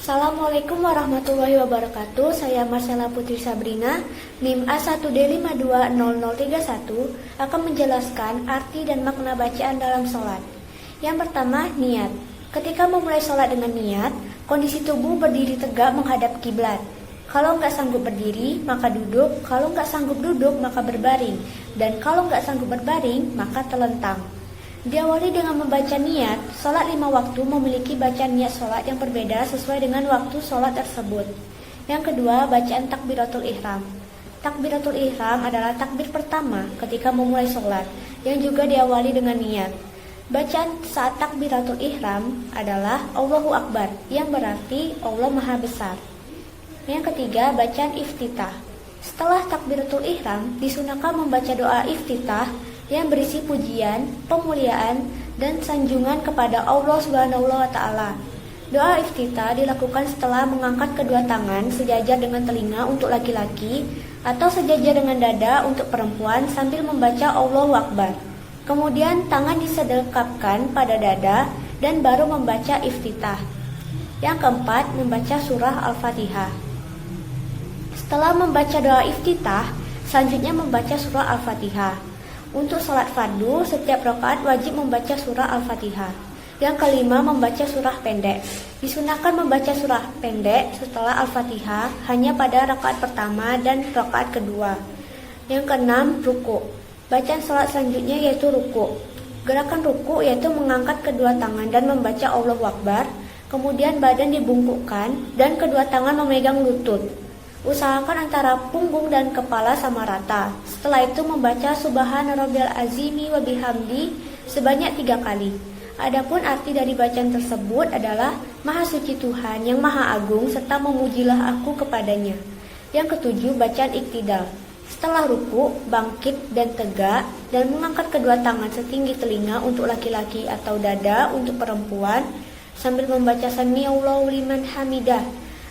Assalamualaikum warahmatullahi wabarakatuh. Saya Marcella Putri Sabrina, NIM A1D520031 akan menjelaskan arti dan makna bacaan dalam sholat. Yang pertama, niat. Ketika memulai sholat dengan niat, kondisi tubuh berdiri tegak menghadap kiblat. Kalau nggak sanggup berdiri, maka duduk. Kalau nggak sanggup duduk, maka berbaring. Dan kalau nggak sanggup berbaring, maka telentang. Diawali dengan membaca niat. Sholat 5 waktu memiliki bacaan niat sholat yang berbeda sesuai dengan waktu sholat tersebut. Yang kedua, bacaan takbiratul ihram. Takbiratul ihram adalah takbir pertama ketika memulai sholat, yang juga diawali dengan niat. Bacaan saat takbiratul ihram adalah Allahu Akbar, yang berarti Allah Maha Besar. Yang ketiga, bacaan iftitah. Setelah takbiratul ihram, disunahkan membaca doa iftitah yang berisi pujian, pemuliaan, dan sanjungan kepada Allah Subhanahu wa Ta'ala. Doa iftitah dilakukan setelah mengangkat kedua tangan sejajar dengan telinga untuk laki-laki atau sejajar dengan dada untuk perempuan sambil membaca Allahu Akbar. Kemudian tangan disedekapkan pada dada dan baru membaca iftitah. Yang keempat, membaca surah Al-Fatihah. Setelah membaca doa iftitah, selanjutnya membaca surah Al-Fatihah. Untuk sholat fardu, setiap rakaat wajib membaca surah Al-Fatihah. Yang kelima, membaca surah pendek. Disunahkan membaca surah pendek setelah Al-Fatihah hanya pada rakaat pertama dan rakaat kedua. Yang keenam, ruku. Bacaan sholat selanjutnya yaitu ruku. Gerakan ruku yaitu mengangkat kedua tangan dan membaca Allahu Akbar. Kemudian badan dibungkukkan dan kedua tangan memegang lutut. Usahakan antara punggung dan kepala sama rata. Setelah itu membaca Subhana Rabbiyal Azimi wa bihamdi sebanyak 3 kali. Adapun arti dari bacaan tersebut adalah Maha Suci Tuhan yang Maha Agung serta memujilah aku kepadanya. Yang ketujuh, bacaan iktidal. Setelah ruku, bangkit dan tegak dan mengangkat kedua tangan setinggi telinga untuk laki-laki atau dada untuk perempuan sambil membaca Sami'allahu liman hamidah.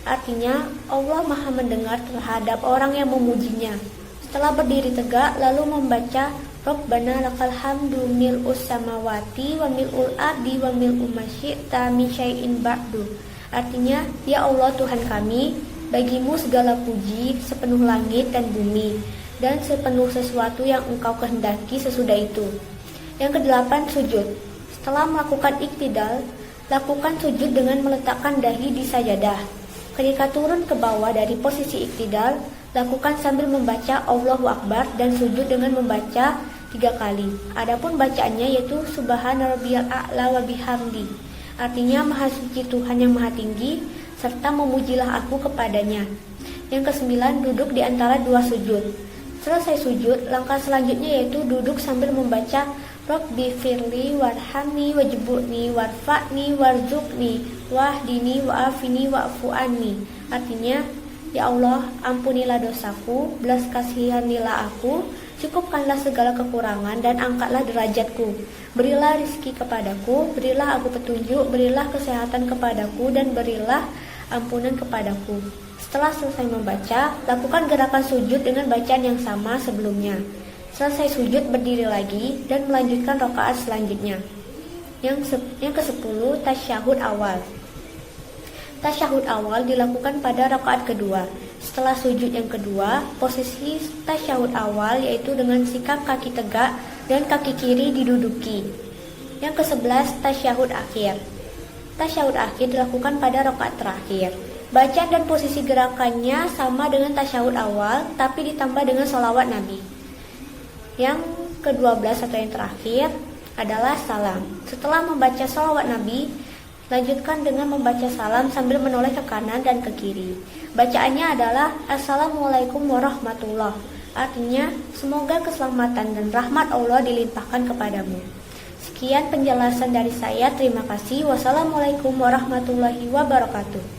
Artinya, Allah Maha mendengar terhadap orang yang memujinya. Setelah berdiri tegak, lalu membaca Rabbana lakal hamdu mil'us samawati wa mil'ul ardi wa mil'u ma syi'ta min syai'in ba'du. Artinya, ya Allah Tuhan kami, bagimu segala puji sepenuh langit dan bumi, dan sepenuh sesuatu yang engkau kehendaki sesudah itu. Yang kedelapan, sujud. Setelah melakukan iktidal, lakukan sujud dengan meletakkan dahi di sajadah. Ketika turun ke bawah dari posisi iktidal, lakukan sambil membaca Allahu Akbar dan sujud dengan membaca 3 kali. Adapun bacaannya yaitu Subhana Rabbiyal A'la wa bihamdi. Artinya Maha Suci Tuhan yang Maha Tinggi serta memujilah aku kepadanya. Yang kesembilan, duduk di antara 2 sujud. Selesai sujud, langkah selanjutnya yaitu duduk sambil membaca Rabbi firli warhamni wajburni warfa'ni warzuqni wahdini wa'afini wa'fu anni. Artinya, ya Allah, ampunilah dosaku, belas kasihanilah aku, cukupkanlah segala kekurangan dan angkatlah derajatku. Berilah rizki kepadaku, berilah aku petunjuk, berilah kesehatan kepadaku, dan berilah ampunan kepadaku. Setelah selesai membaca, lakukan gerakan sujud dengan bacaan yang sama sebelumnya. Selesai sujud, berdiri lagi dan melanjutkan rakaat selanjutnya. Yang ke-10, tasyahud awal. Tasyahud awal dilakukan pada rakaat kedua. Setelah sujud yang kedua, posisi tasyahud awal yaitu dengan sikap kaki tegak dan kaki kiri diduduki. Yang ke-11, tasyahud akhir. Tasyahud akhir dilakukan pada rakaat terakhir. Bacaan dan posisi gerakannya sama dengan tasyahud awal, tapi ditambah dengan sholawat Nabi. Yang ke-12 atau yang terakhir adalah salam. Setelah membaca sholawat Nabi, lanjutkan dengan membaca salam sambil menoleh ke kanan dan ke kiri. Bacaannya adalah Assalamualaikum warahmatullahi. Artinya, semoga keselamatan dan rahmat Allah dilimpahkan kepadamu. Sekian penjelasan dari saya. Terima kasih. Wassalamualaikum warahmatullahi wabarakatuh.